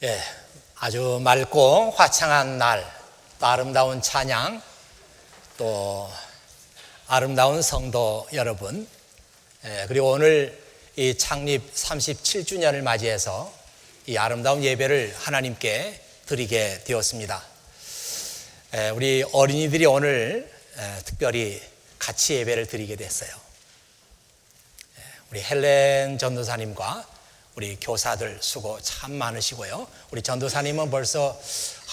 예, 아주 맑고 화창한 날, 또 아름다운 찬양, 또 아름다운 성도 여러분, 그리고 오늘 이 창립 37주년을 맞이해서 이 아름다운 예배를 하나님께 드리게 되었습니다. 우리 어린이들이 오늘 특별히 같이 예배를 드리게 됐어요. 우리 헬렌 전도사님과 우리 교사들 수고 참 많으시고요. 우리 전도사님은 벌써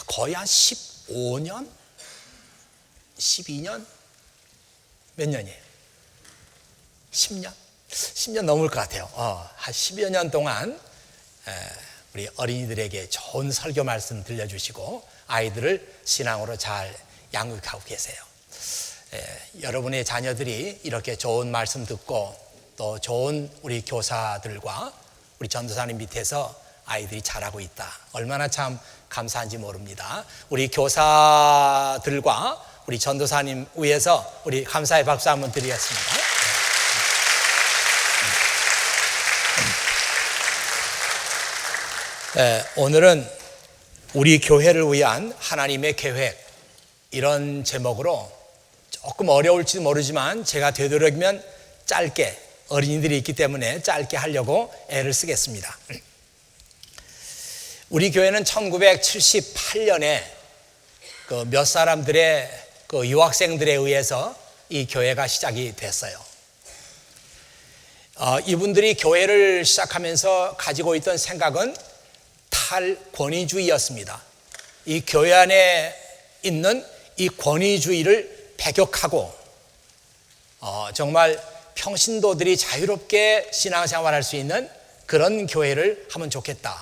거의 한 15년? 12년? 몇 년이에요? 10년? 10년 넘을 것 같아요. 한 10여 년 동안 우리 어린이들에게 좋은 설교 말씀 들려주시고 아이들을 신앙으로 잘 양육하고 계세요. 여러분의 자녀들이 이렇게 좋은 말씀 듣고 또 좋은 우리 교사들과 우리 전도사님 밑에서 아이들이 자라고 있다. 얼마나 참 감사한지 모릅니다. 우리 교사들과 우리 전도사님 위해서 우리 감사의 박수 한번 드리겠습니다. 오늘은 우리 교회를 위한 하나님의 계획, 이런 제목으로 조금 어려울지도 모르지만 제가 되도록이면 짧게, 어린이들이 있기 때문에 짧게 하려고 애를 쓰겠습니다. 우리 교회는 1978년에 그 몇 사람들의 그 유학생들에 의해서 이 교회가 시작이 됐어요. 이분들이 교회를 시작하면서 가지고 있던 생각은 탈권위주의였습니다. 이 교회 안에 있는 이 권위주의를 배격하고 정말 평신도들이 자유롭게 신앙생활할 수 있는 그런 교회를 하면 좋겠다.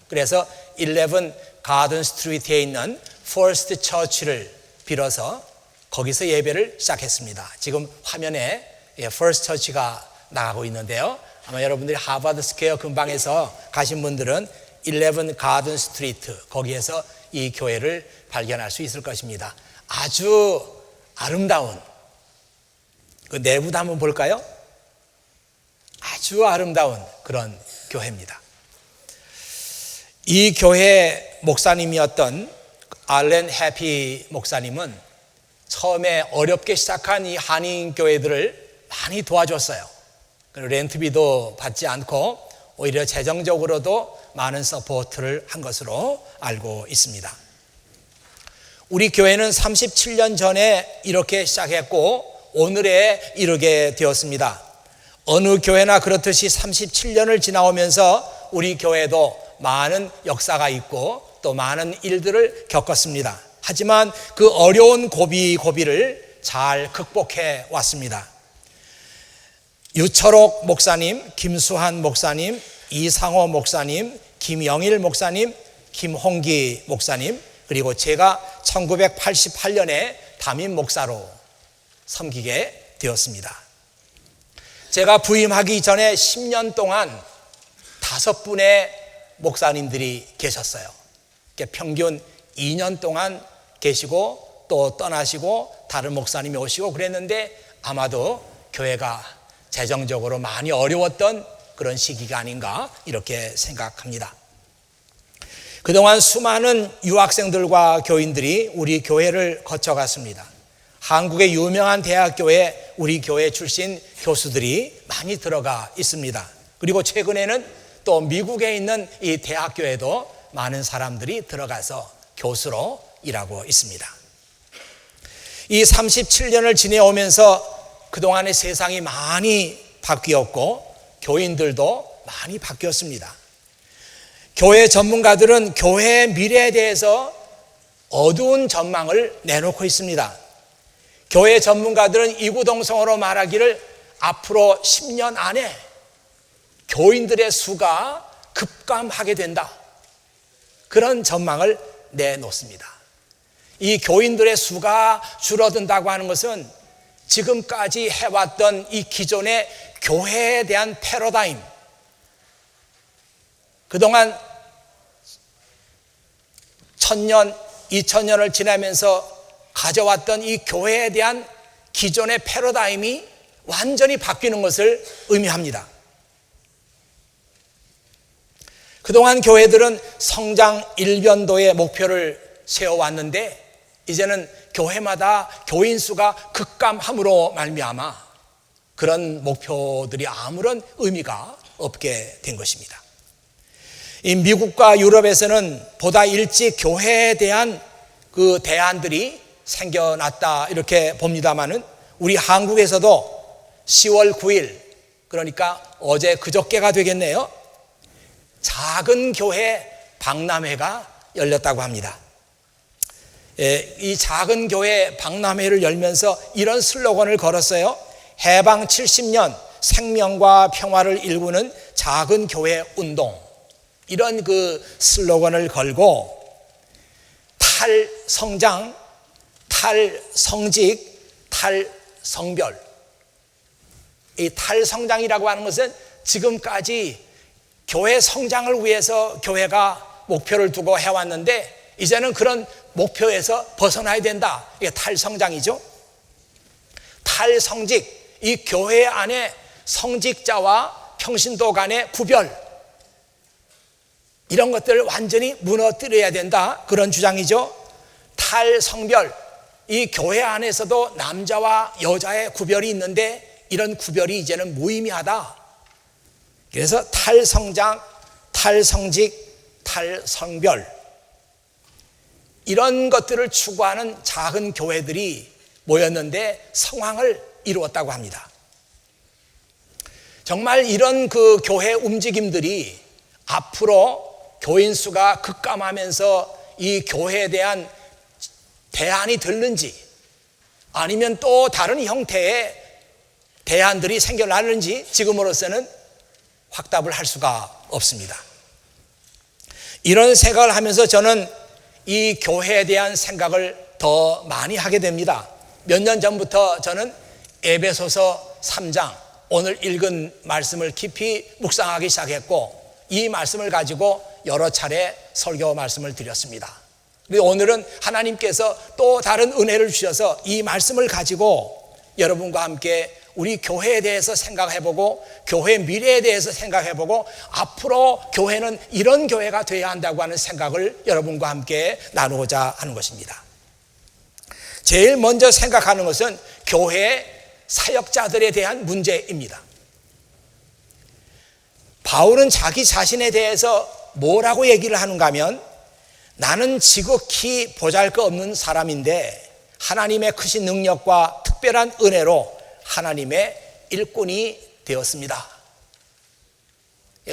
그래서 11 가든 스트리트에 있는 퍼스트 처치를 빌어서 거기서 예배를 시작했습니다. 지금 화면에 퍼스트 처치가 나가고 있는데요. 아마 여러분들이 하버드 스퀘어 근방에서 가신 분들은 11 가든 스트리트, 거기에서 이 교회를 발견할 수 있을 것입니다. 아주 아름다운, 그 내부도 한번 볼까요? 아주 아름다운 그런 교회입니다. 이 교회 목사님이었던 알렌 해피 목사님은 처음에 어렵게 시작한 이 한인교회들을 많이 도와줬어요. 렌트비도 받지 않고 오히려 재정적으로도 많은 서포트를 한 것으로 알고 있습니다. 우리 교회는 37년 전에 이렇게 시작했고 오늘에 이르게 되었습니다. 어느 교회나 그렇듯이 37년을 지나오면서 우리 교회도 많은 역사가 있고 또 많은 일들을 겪었습니다. 하지만 그 어려운 고비를 잘 극복해 왔습니다. 유철옥 목사님, 김수한 목사님, 이상호 목사님, 김영일 목사님, 김홍기 목사님, 그리고 제가 1988년에 담임 목사로 섬기게 되었습니다. 제가 부임하기 전에 10년 동안 5분의 목사님들이 계셨어요. 평균 2년 동안 계시고 또 떠나시고 다른 목사님이 오시고 그랬는데 아마도 교회가 재정적으로 많이 어려웠던 그런 시기가 아닌가 이렇게 생각합니다. 그동안 수많은 유학생들과 교인들이 우리 교회를 거쳐갔습니다. 한국의 유명한 대학교에 우리 교회 출신 교수들이 많이 들어가 있습니다. 그리고 최근에는 또 미국에 있는 이 대학교에도 많은 사람들이 들어가서 교수로 일하고 있습니다. 이 37년을 지내오면서 그동안의 세상이 많이 바뀌었고 교인들도 많이 바뀌었습니다. 교회 전문가들은 교회의 미래에 대해서 어두운 전망을 내놓고 있습니다. 교회 전문가들은 이구동성으로 말하기를 앞으로 10년 안에 교인들의 수가 급감하게 된다. 그런 전망을 내놓습니다. 이 교인들의 수가 줄어든다고 하는 것은 지금까지 해왔던 이 기존의 교회에 대한 패러다임, 그동안 1000년, 2000년을 지나면서 가져왔던 이 교회에 대한 기존의 패러다임이 완전히 바뀌는 것을 의미합니다. 그동안 교회들은 성장 일변도의 목표를 세워왔는데 이제는 교회마다 교인 수가 급감함으로 말미암아 그런 목표들이 아무런 의미가 없게 된 것입니다. 이 미국과 유럽에서는 보다 일찍 교회에 대한 그 대안들이 생겨났다 이렇게 봅니다마는 우리 한국에서도 10월 9일 그러니까 어제 그저께가 되겠네요. 작은 교회 박람회가 열렸다고 합니다. 이 작은 교회 박람회를 열면서 이런 슬로건을 걸었어요. 해방 70년 생명과 평화를 일구는 작은 교회 운동. 이런 그 슬로건을 걸고 탈성장, 탈성직, 탈성별. 이 탈성장이라고 하는 것은 지금까지 교회 성장을 위해서 교회가 목표를 두고 해왔는데 이제는 그런 목표에서 벗어나야 된다. 이게 탈성장이죠. 탈성직, 이 교회 안에 성직자와 평신도 간의 구별, 이런 것들을 완전히 무너뜨려야 된다. 그런 주장이죠. 탈성별, 이 교회 안에서도 남자와 여자의 구별이 있는데 이런 구별이 이제는 무의미하다. 그래서 탈성장, 탈성직, 탈성별, 이런 것들을 추구하는 작은 교회들이 모였는데 성황을 이루었다고 합니다. 정말 이런 그 교회 움직임들이 앞으로 교인 수가 급감하면서 이 교회에 대한 대안이 될는지 아니면 또 다른 형태의 대안들이 생겨나는지 지금으로서는 확답을 할 수가 없습니다. 이런 생각을 하면서 저는 이 교회에 대한 생각을 더 많이 하게 됩니다. 몇 년 전부터 저는 에베소서 3장 오늘 읽은 말씀을 깊이 묵상하기 시작했고 이 말씀을 가지고 여러 차례 설교 말씀을 드렸습니다. 그리고 오늘은 하나님께서 또 다른 은혜를 주셔서 이 말씀을 가지고 여러분과 함께 우리 교회에 대해서 생각해보고 교회 미래에 대해서 생각해보고 앞으로 교회는 이런 교회가 되어야 한다고 하는 생각을 여러분과 함께 나누고자 하는 것입니다. 제일 먼저 생각하는 것은 교회 사역자들에 대한 문제입니다. 바울은 자기 자신에 대해서 뭐라고 얘기를 하는가 하면 나는 지극히 보잘것없는 사람인데 하나님의 크신 능력과 특별한 은혜로 하나님의 일꾼이 되었습니다.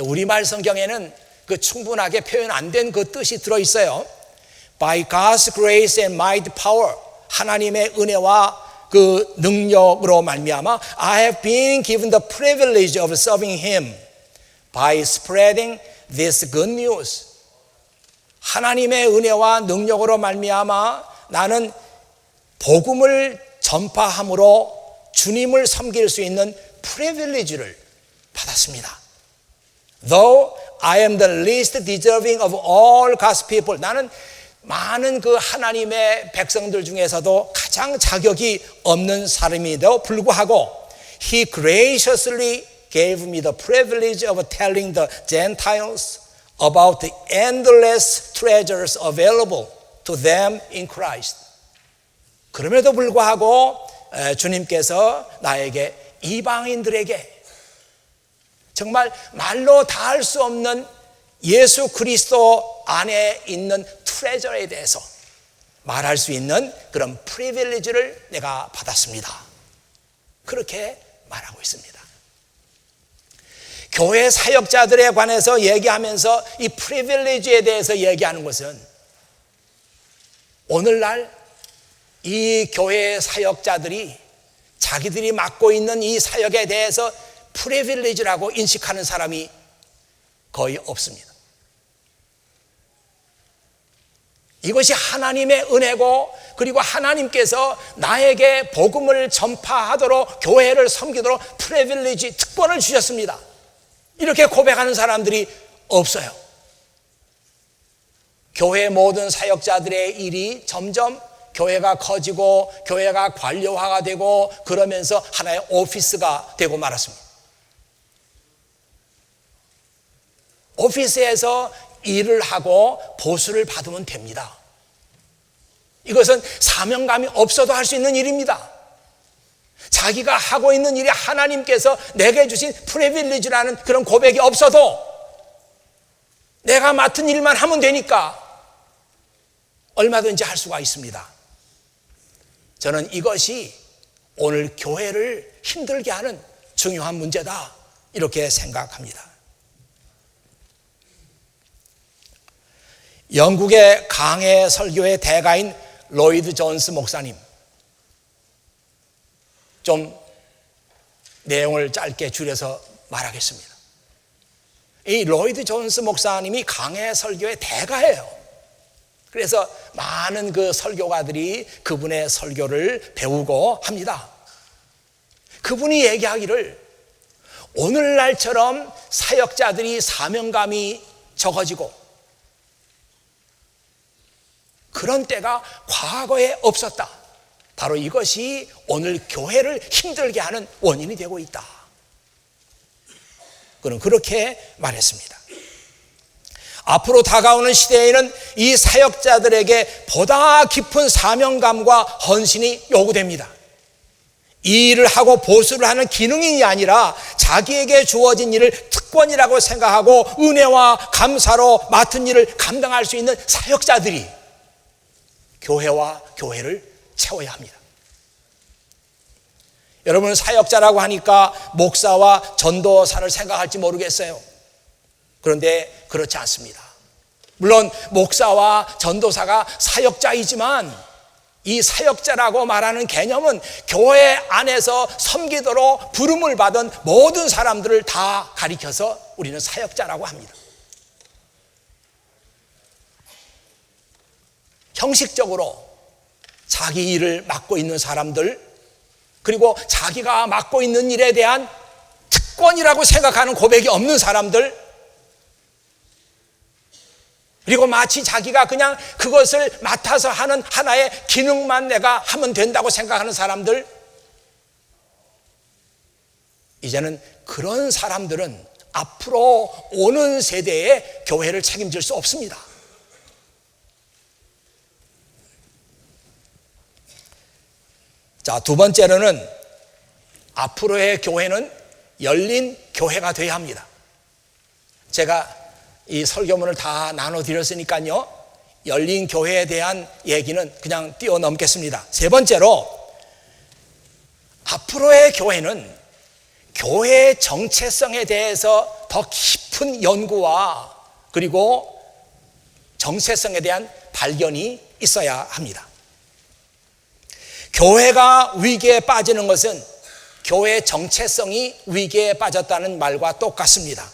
우리말 성경에는 그 충분하게 표현 안 된 그 뜻이 들어있어요. By God's grace and mighty power, 하나님의 은혜와 그 능력으로 말미암아 I have been given the privilege of serving Him by spreading this good news. 하나님의 은혜와 능력으로 말미암아 나는 복음을 전파함으로 주님을 섬길 수 있는 프리빌리지를 받았습니다. Though I am the least deserving of all God's people, 나는 많은 그 하나님의 백성들 중에서도 가장 자격이 없는 사람임에도 불구하고 He graciously gave me the privilege of telling the Gentiles about the endless treasures available to them in Christ. 그럼에도 불구하고 주님께서 나에게 이방인들에게 정말 말로 다 할 수 없는 예수 그리스도 안에 있는 트레저에 대해서 말할 수 있는 그런 프리빌리지를 내가 받았습니다. 그렇게 말하고 있습니다. 교회 사역자들에 관해서 얘기하면서 이 프리빌리지에 대해서 얘기하는 것은 오늘날 이 교회 사역자들이 자기들이 맡고 있는 이 사역에 대해서 프리빌리지라고 인식하는 사람이 거의 없습니다. 이것이 하나님의 은혜고 그리고 하나님께서 나에게 복음을 전파하도록 교회를 섬기도록 프리빌리지 특권을 주셨습니다. 이렇게 고백하는 사람들이 없어요. 교회 모든 사역자들의 일이 점점 교회가 커지고 교회가 관료화가 되고 그러면서 하나의 오피스가 되고 말았습니다. 오피스에서 일을 하고 보수를 받으면 됩니다. 이것은 사명감이 없어도 할 수 있는 일입니다. 자기가 하고 있는 일이 하나님께서 내게 주신 프리빌리지라는 그런 고백이 없어도 내가 맡은 일만 하면 되니까 얼마든지 할 수가 있습니다. 저는 이것이 오늘 교회를 힘들게 하는 중요한 문제다, 이렇게 생각합니다. 영국의 강해 설교의 대가인 로이드 존스 목사님, 좀 내용을 짧게 줄여서 말하겠습니다. 이 로이드 존스 목사님이 강해 설교의 대가예요. 그래서 많은 그 설교가들이 그분의 설교를 배우고 합니다. 그분이 얘기하기를 오늘날처럼 사역자들이 사명감이 적어지고 그런 때가 과거에 없었다. 바로 이것이 오늘 교회를 힘들게 하는 원인이 되고 있다. 그는 그렇게 말했습니다. 앞으로 다가오는 시대에는 이 사역자들에게 보다 깊은 사명감과 헌신이 요구됩니다. 이 일을 하고 보수를 하는 기능인이 아니라 자기에게 주어진 일을 특권이라고 생각하고 은혜와 감사로 맡은 일을 감당할 수 있는 사역자들이 교회와 교회를 채워야 합니다. 여러분은 사역자라고 하니까 목사와 전도사를 생각할지 모르겠어요. 그런데 그렇지 않습니다. 물론 목사와 전도사가 사역자이지만 이 사역자라고 말하는 개념은 교회 안에서 섬기도록 부름을 받은 모든 사람들을 다 가리켜서 우리는 사역자라고 합니다. 형식적으로 자기 일을 맡고 있는 사람들, 그리고 자기가 맡고 있는 일에 대한 특권이라고 생각하는 고백이 없는 사람들, 그리고 마치 자기가 그냥 그것을 맡아서 하는 하나의 기능만 내가 하면 된다고 생각하는 사람들, 이제는 그런 사람들은 앞으로 오는 세대의 교회를 책임질 수 없습니다. 자, 두 번째로는 앞으로의 교회는 열린 교회가 되어야 합니다. 제가 이 설교문을 다 나눠드렸으니까요, 열린 교회에 대한 얘기는 그냥 뛰어넘겠습니다. 세 번째로, 앞으로의 교회는 교회의 정체성에 대해서 더 깊은 연구와 그리고 정체성에 대한 발견이 있어야 합니다. 교회가 위기에 빠지는 것은 교회의 정체성이 위기에 빠졌다는 말과 똑같습니다.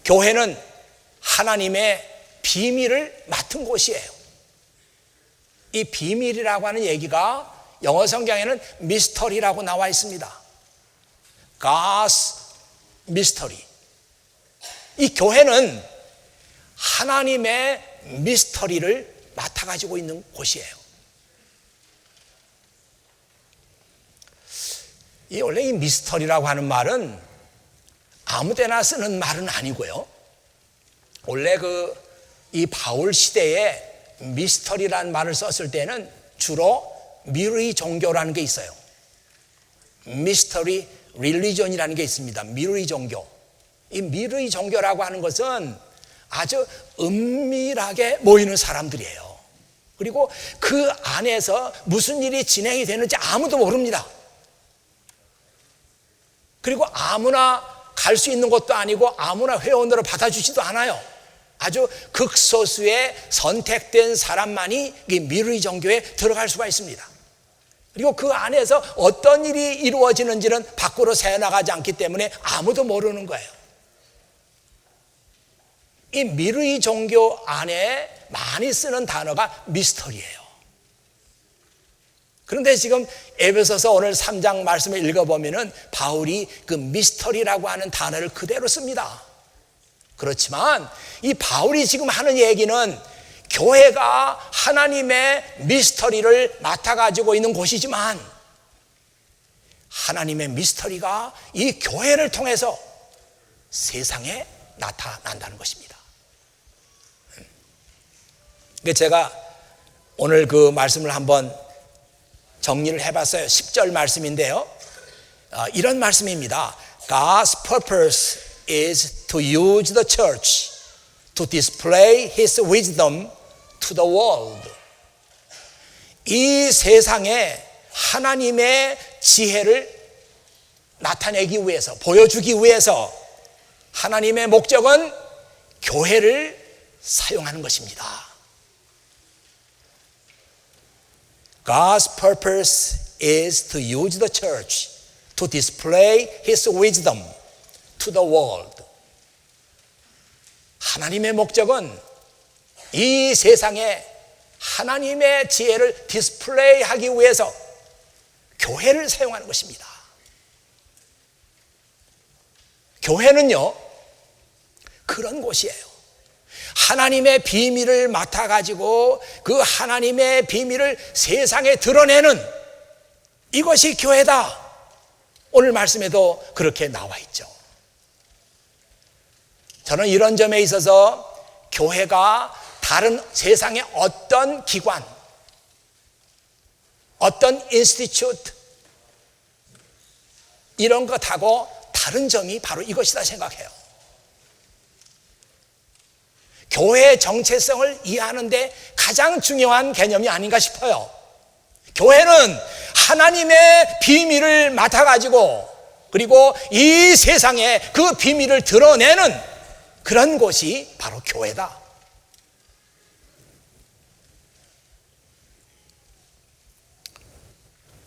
교회는 하나님의 비밀을 맡은 곳이에요. 이 비밀이라고 하는 얘기가 영어 성경에는 미스터리라고 나와 있습니다. God's mystery. 이 교회는 하나님의 미스터리를 맡아가지고 있는 곳이에요. 원래 이 미스터리라고 하는 말은 아무 데나 쓰는 말은 아니고요. 원래 이 바울 시대에 미스터리라는 말을 썼을 때는 주로 미르이 종교라는 게 있어요. 미스터리 릴리전이라는 게 있습니다. 미르이 종교. 이 미르이 종교라고 하는 것은 아주 은밀하게 모이는 사람들이에요. 그리고 그 안에서 무슨 일이 진행이 되는지 아무도 모릅니다. 그리고 아무나 갈 수 있는 것도 아니고 아무나 회원으로 받아주지도 않아요. 아주 극소수의 선택된 사람만이 이 미르이 종교에 들어갈 수가 있습니다. 그리고 그 안에서 어떤 일이 이루어지는지는 밖으로 새어나가지 않기 때문에 아무도 모르는 거예요. 이 미르이 종교 안에 많이 쓰는 단어가 미스터리예요. 그런데 지금 에베소서 오늘 3장 말씀을 읽어보면은 바울이 그 미스터리라고 하는 단어를 그대로 씁니다. 그렇지만 이 바울이 지금 하는 얘기는 교회가 하나님의 미스터리를 맡아가지고 있는 곳이지만 하나님의 미스터리가 이 교회를 통해서 세상에 나타난다는 것입니다. 제가 오늘 그 말씀을 한번 정리를 해봤어요. 10절 말씀인데요. 이런 말씀입니다. God's purpose is to use the church to display His wisdom to the world. 이 세상에 하나님의 지혜를 나타내기 위해서, 보여주기 위해서 하나님의 목적은 교회를 사용하는 것입니다. God's purpose is to use the church to display His wisdom to the world. 하나님의 목적은 이 세상에 하나님의 지혜를 디스플레이하기 위해서 교회를 사용하는 것입니다. 교회는요, 그런 곳이에요. 하나님의 비밀을 맡아가지고 그 하나님의 비밀을 세상에 드러내는 이것이 교회다. 오늘 말씀에도 그렇게 나와 있죠. 저는 이런 점에 있어서 교회가 다른 세상의 어떤 기관, 어떤 인스티튜트 이런 것하고 다른 점이 바로 이것이다 생각해요. 교회의 정체성을 이해하는데 가장 중요한 개념이 아닌가 싶어요. 교회는 하나님의 비밀을 맡아가지고 그리고 이 세상에 그 비밀을 드러내는 그런 곳이 바로 교회다.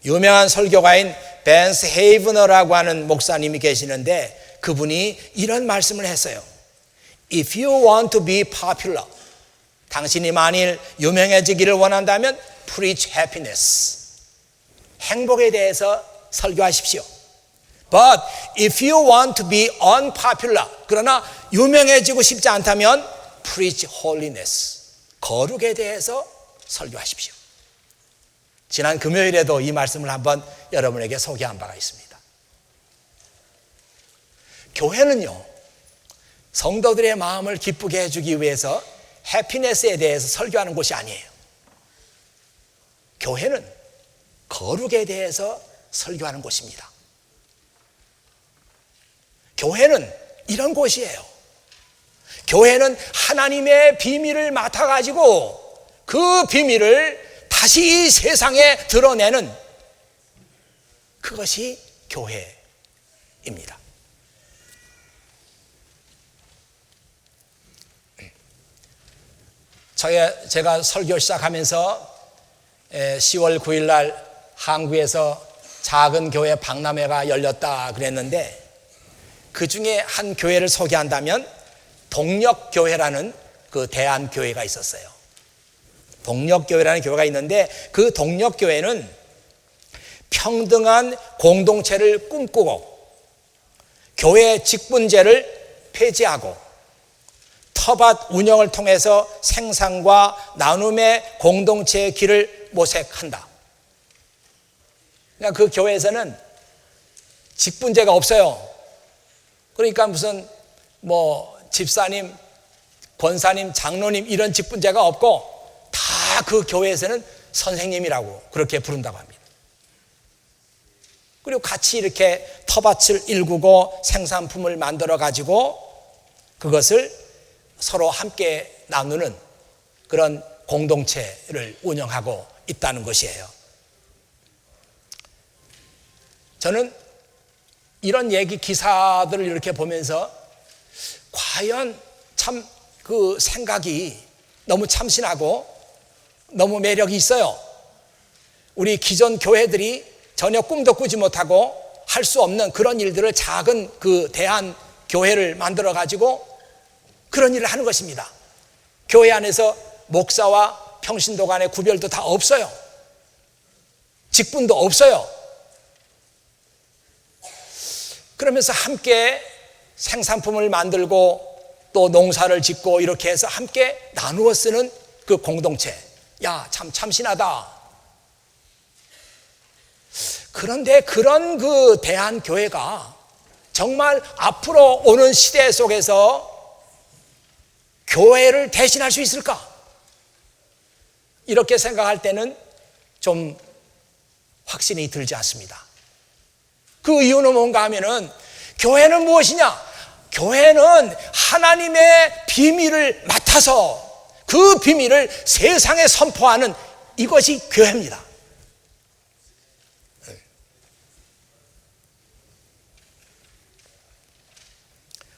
유명한 설교가인 벤스 헤이브너라고 하는 목사님이 계시는데 그분이 이런 말씀을 했어요. If you want to be popular, 당신이 만일 유명해지기를 원한다면 preach happiness, 행복에 대해서 설교하십시오. But if you want to be unpopular, 그러나 유명해지고 싶지 않다면 preach holiness, 거룩에 대해서 설교하십시오. 지난 금요일에도 이 말씀을 한번 여러분에게 소개한 바가 있습니다. 교회는요, 성도들의 마음을 기쁘게 해주기 위해서 해피니스에 대해서 설교하는 곳이 아니에요. 교회는 거룩에 대해서 설교하는 곳입니다. 교회는 이런 곳이에요. 교회는 하나님의 비밀을 맡아가지고 그 비밀을 다시 이 세상에 드러내는 그것이 교회입니다. 제가 설교 시작하면서 10월 9일 날 한국에서 작은 교회 박람회가 열렸다 그랬는데 그 중에 한 교회를 소개한다면 동력교회라는 그 대안교회가 있었어요. 동력교회라는 교회가 있는데 그 동력교회는 평등한 공동체를 꿈꾸고 교회 직분제를 폐지하고 터밭 운영을 통해서 생산과 나눔의 공동체의 길을 모색한다. 그러니까 그 교회에서는 직분제가 없어요. 그러니까 무슨 집사님, 권사님, 장로님 이런 직분제가 없고 다 그 교회에서는 선생님이라고 그렇게 부른다고 합니다. 그리고 같이 이렇게 터밭을 일구고 생산품을 만들어 가지고 그것을 서로 함께 나누는 그런 공동체를 운영하고 있다는 것이에요. 저는 이런 얘기 기사들을 이렇게 보면서 과연 참 그 생각이 너무 참신하고 너무 매력이 있어요. 우리 기존 교회들이 전혀 꿈도 꾸지 못하고 할 수 없는 그런 일들을 작은 그 대한 교회를 만들어 가지고 그런 일을 하는 것입니다. 교회 안에서 목사와 평신도 간의 구별도 다 없어요. 직분도 없어요. 그러면서 함께 생산품을 만들고 또 농사를 짓고 이렇게 해서 함께 나누어 쓰는 그 공동체. 야, 참 참신하다. 그런데 그런 그 대한교회가 정말 앞으로 오는 시대 속에서 교회를 대신할 수 있을까? 이렇게 생각할 때는 좀 확신이 들지 않습니다. 그 이유는 뭔가 하면은 교회는 무엇이냐? 교회는 하나님의 비밀을 맡아서 그 비밀을 세상에 선포하는 이것이 교회입니다.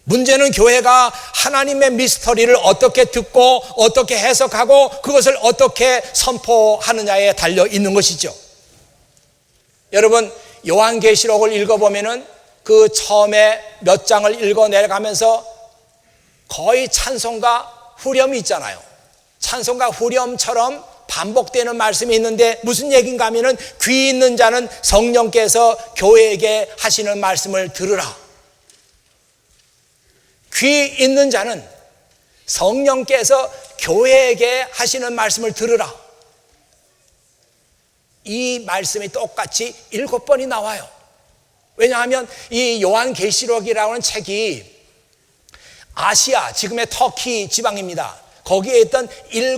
문제는 교회가 하나님의 미스터리를 어떻게 듣고 어떻게 해석하고 그것을 어떻게 선포하느냐에 달려 있는 것이죠. 여러분, 요한계시록을 읽어보면은 그 처음에 몇 장을 읽어내가면서 거의 찬송가 후렴이 있잖아요. 찬송가 후렴처럼 반복되는 말씀이 있는데 무슨 얘기인가 하면은 귀 있는 자는 성령께서 교회에게 하시는 말씀을 들으라. 귀 있는 자는 성령께서 교회에게 하시는 말씀을 들으라. 이 말씀이 똑같이 7번이 나와요. 왜냐하면 이 요한계시록이라고 하는 책이 아시아, 지금의 터키 지방입니다. 거기에 있던 7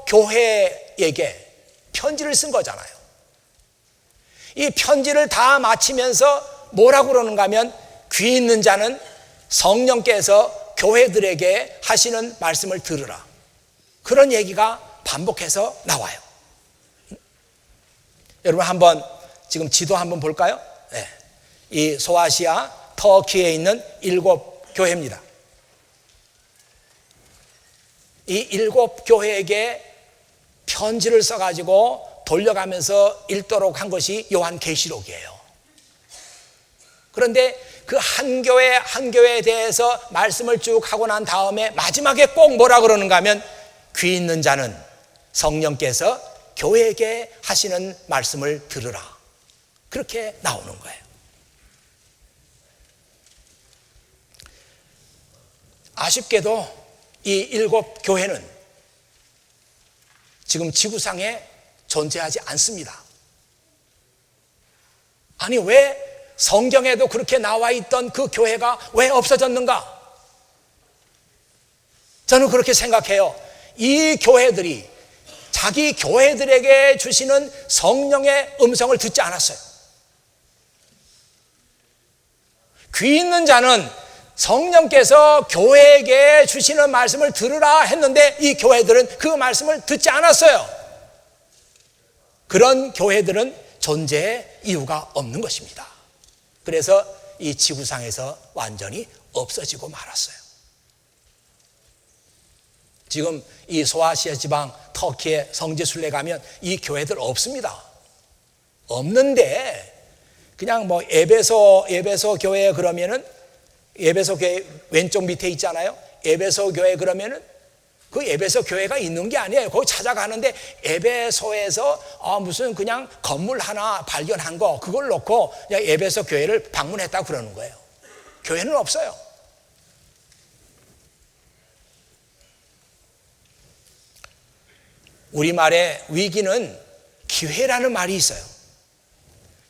교회에게 편지를 쓴 거잖아요. 이 편지를 다 마치면서 뭐라고 그러는가 하면 귀 있는 자는 성령께서 교회들에게 하시는 말씀을 들으라. 그런 얘기가 반복해서 나와요. 여러분 한번 지금 지도 한번 볼까요? 네. 이 소아시아 터키에 있는 7 교회입니다. 이 7 교회에게 편지를 써가지고 돌려가면서 읽도록 한 것이 요한계시록이에요. 그런데 그 한 교회 한 교회에 대해서 말씀을 쭉 하고 난 다음에 마지막에 꼭 뭐라 그러는가 하면 귀 있는 자는 성령께서 교회에게 하시는 말씀을 들으라. 그렇게 나오는 거예요. 아쉽게도 이 7 교회는 지금 지구상에 존재하지 않습니다. 아니, 왜 성경에도 그렇게 나와 있던 그 교회가 왜 없어졌는가? 저는 그렇게 생각해요. 이 교회들이 자기 교회들에게 주시는 성령의 음성을 듣지 않았어요. 귀 있는 자는 성령께서 교회에게 주시는 말씀을 들으라 했는데 이 교회들은 그 말씀을 듣지 않았어요. 그런 교회들은 존재의 이유가 없는 것입니다. 그래서 이 지구상에서 완전히 없어지고 말았어요. 지금 이 소아시아 지방 터키의 성지순례 가면 이 교회들 없습니다. 없는데 그냥 뭐 에베소 교회 그러면은 에베소 교회 왼쪽 밑에 있잖아요. 에베소 교회 그러면은 그 에베소 교회가 있는 게 아니에요. 거기 찾아가는데 에베소에서 무슨 그냥 건물 하나 발견한 거 그걸 놓고 그냥 에베소 교회를 방문했다고 그러는 거예요. 교회는 없어요. 우리말에 위기는 기회라는 말이 있어요.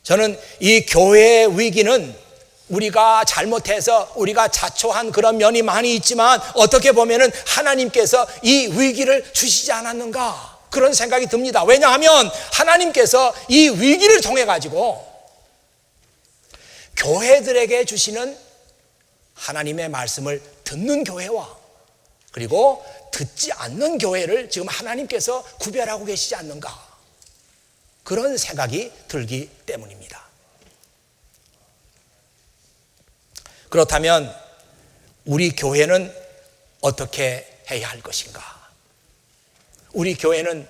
저는 이 교회의 위기는 우리가 잘못해서 우리가 자초한 그런 면이 많이 있지만 어떻게 보면은 하나님께서 이 위기를 주시지 않았는가 그런 생각이 듭니다. 왜냐하면 하나님께서 이 위기를 통해 가지고 교회들에게 주시는 하나님의 말씀을 듣는 교회와 그리고 듣지 않는 교회를 지금 하나님께서 구별하고 계시지 않는가 그런 생각이 들기 때문입니다. 그렇다면 우리 교회는 어떻게 해야 할 것인가? 우리 교회는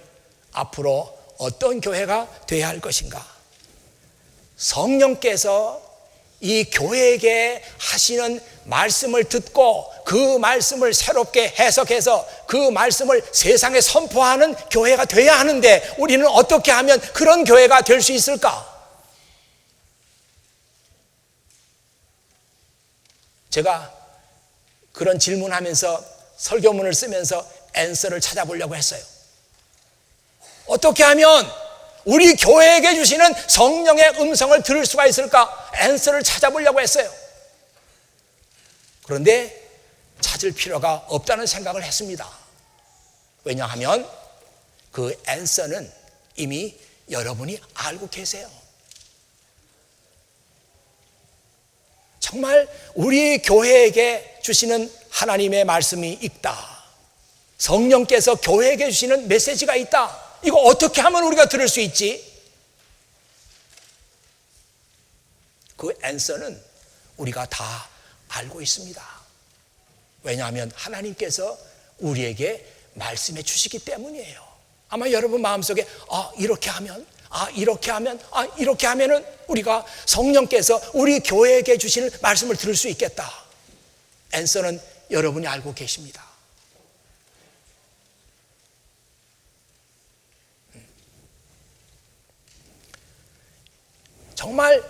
앞으로 어떤 교회가 되어야 할 것인가? 성령께서 이 교회에게 하시는 말씀을 듣고 그 말씀을 새롭게 해석해서 그 말씀을 세상에 선포하는 교회가 되어야 하는데 우리는 어떻게 하면 그런 교회가 될 수 있을까? 제가 그런 질문하면서 설교문을 쓰면서 앤서를 찾아보려고 했어요. 어떻게 하면 우리 교회에게 주시는 성령의 음성을 들을 수가 있을까? 앤서를 찾아보려고 했어요. 그런데 찾을 필요가 없다는 생각을 했습니다. 왜냐하면 그 앤서는 이미 여러분이 알고 계세요. 정말 우리 교회에게 주시는 하나님의 말씀이 있다. 성령께서 교회에게 주시는 메시지가 있다. 이거 어떻게 하면 우리가 들을 수 있지? 그 앤서는 우리가 다 알고 있습니다. 왜냐하면 하나님께서 우리에게 말씀해 주시기 때문이에요. 아마 여러분 마음속에 이렇게 하면 이렇게 하면은 우리가 성령께서 우리 교회에게 주시는 말씀을 들을 수 있겠다. 앤서는 여러분이 알고 계십니다. 정말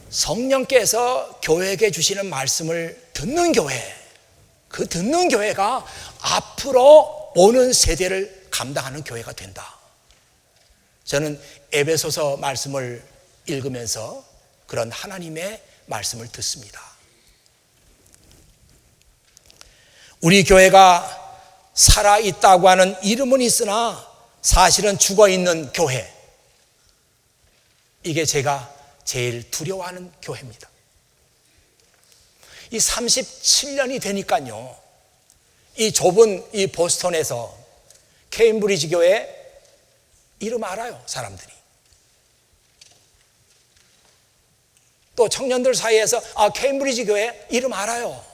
성령께서 교회에게 주시는 말씀을 듣는 교회, 그 듣는 교회가 앞으로 오는 세대를 감당하는 교회가 된다. 저는 에베소서 말씀을 읽으면서 그런 하나님의 말씀을 듣습니다. 우리 교회가 살아있다고 하는 이름은 있으나 사실은 죽어있는 교회, 이게 제가 제일 두려워하는 교회입니다. 이 37년이 되니까요, 이 좁은 이 보스턴에서 케임브리지 교회 이름 알아요, 사람들이. 또 청년들 사이에서 케임브리지 교회 이름 알아요.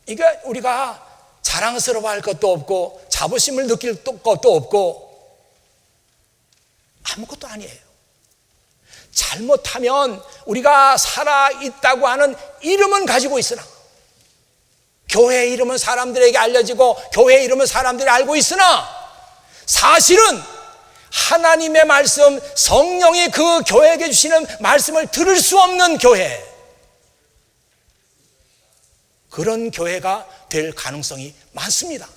이게 우리가 자랑스러워할 것도 없고 자부심을 느낄 것도 없고 아무것도 아니에요. 잘못하면 우리가 살아있다고 하는 이름은 가지고 있으나, 교회 이름은 사람들에게 알려지고 교회 이름은 사람들이 알고 있으나, 사실은 하나님의 말씀, 성령이 그 교회에게 주시는 말씀을 들을 수 없는 교회, 그런 교회가 될 가능성이 많습니다.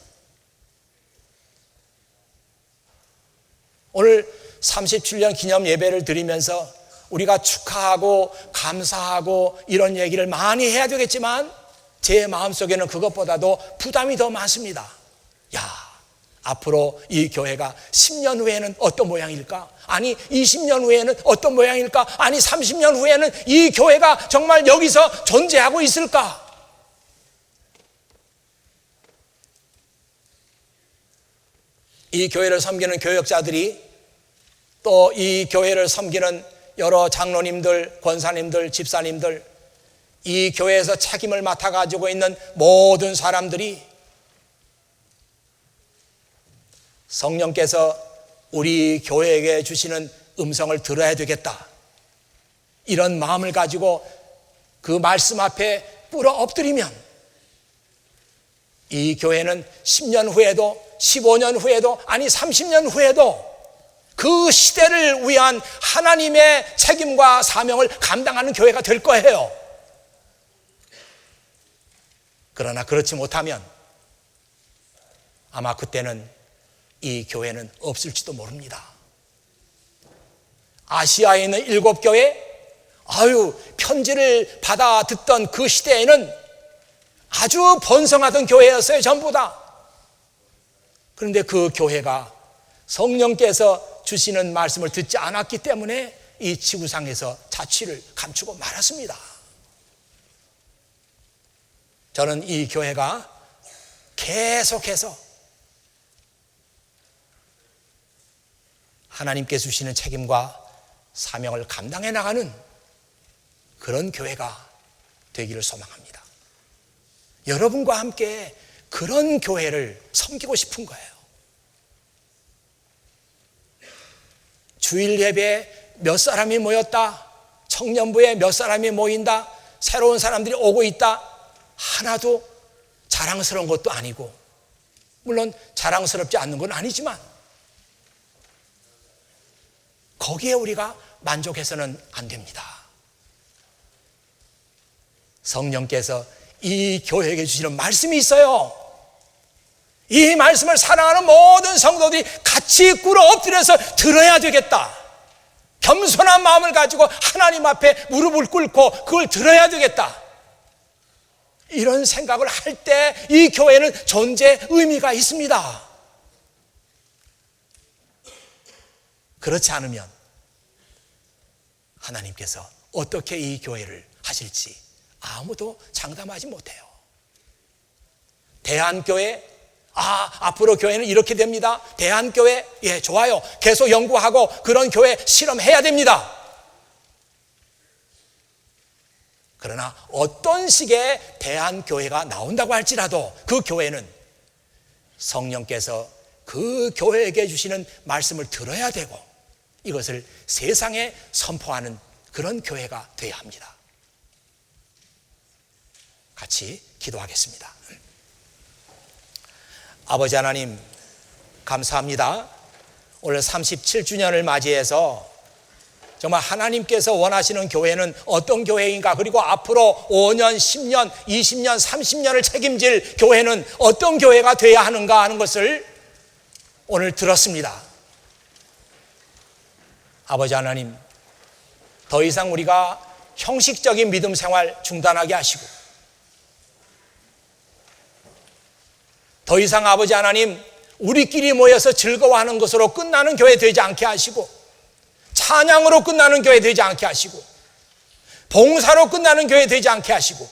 오늘 37년 기념 예배를 드리면서 우리가 축하하고 감사하고 이런 얘기를 많이 해야 되겠지만, 제 마음속에는 그것보다도 부담이 더 많습니다. 앞으로 이 교회가 10년 후에는 어떤 모양일까? 아니 20년 후에는 어떤 모양일까? 아니 30년 후에는 이 교회가 정말 여기서 존재하고 있을까? 이 교회를 섬기는 교역자들이, 또 이 교회를 섬기는 여러 장로님들, 권사님들, 집사님들, 이 교회에서 책임을 맡아가지고 있는 모든 사람들이 성령께서 우리 교회에게 주시는 음성을 들어야 되겠다, 이런 마음을 가지고 그 말씀 앞에 꿇어 엎드리면 이 교회는 10년 후에도 15년 후에도 아니 30년 후에도 그 시대를 위한 하나님의 책임과 사명을 감당하는 교회가 될 거예요. 그러나 그렇지 못하면 아마 그때는 이 교회는 없을지도 모릅니다. 아시아에 있는 7교회, 편지를 받아 듣던 그 시대에는 아주 번성하던 교회였어요, 전부 다. 그런데 그 교회가 성령께서 주시는 말씀을 듣지 않았기 때문에 이 지구상에서 자취를 감추고 말았습니다. 저는 이 교회가 계속해서 하나님께 주시는 책임과 사명을 감당해 나가는 그런 교회가 되기를 소망합니다. 여러분과 함께 그런 교회를 섬기고 싶은 거예요. 주일 예배에 몇 사람이 모였다, 청년부에 몇 사람이 모인다, 새로운 사람들이 오고 있다, 하나도 자랑스러운 것도 아니고, 물론 자랑스럽지 않는 건 아니지만 거기에 우리가 만족해서는 안 됩니다. 성령께서 이 교회에게 주시는 말씀이 있어요. 이 말씀을 사랑하는 모든 성도들이 같이 꿇어 엎드려서 들어야 되겠다. 겸손한 마음을 가지고 하나님 앞에 무릎을 꿇고 그걸 들어야 되겠다. 이런 생각을 할 때 이 교회는 존재 의미가 있습니다. 그렇지 않으면 하나님께서 어떻게 이 교회를 하실지 아무도 장담하지 못해요. 대한교회, 앞으로 교회는 이렇게 됩니다. 대한교회, 예, 좋아요. 계속 연구하고 그런 교회 실험해야 됩니다. 그러나 어떤 식의 대한교회가 나온다고 할지라도 그 교회는 성령께서 그 교회에게 주시는 말씀을 들어야 되고 이것을 세상에 선포하는 그런 교회가 되어야 합니다. 같이 기도하겠습니다. 아버지 하나님, 감사합니다. 오늘 37주년을 맞이해서 정말 하나님께서 원하시는 교회는 어떤 교회인가, 그리고 앞으로 5년, 10년, 20년, 30년을 책임질 교회는 어떤 교회가 되어야 하는가 하는 것을 오늘 들었습니다. 아버지 하나님, 더 이상 우리가 형식적인 믿음 생활 중단하게 하시고, 더 이상 아버지 하나님, 우리끼리 모여서 즐거워하는 것으로 끝나는 교회 되지 않게 하시고, 찬양으로 끝나는 교회 되지 않게 하시고, 봉사로 끝나는 교회 되지 않게 하시고,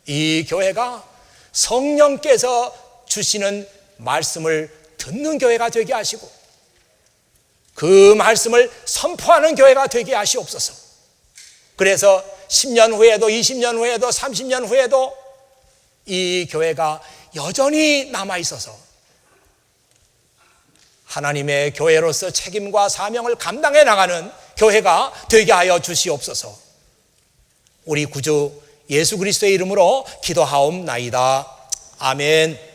이 교회가 성령께서 주시는 말씀을 듣는 교회가 되게 하시고 그 말씀을 선포하는 교회가 되게 하시옵소서. 그래서 10년 후에도 20년 후에도 30년 후에도 이 교회가 여전히 남아있어서 하나님의 교회로서 책임과 사명을 감당해 나가는 교회가 되게 하여 주시옵소서. 우리 구주 예수 그리스도의 이름으로 기도하옵나이다. 아멘.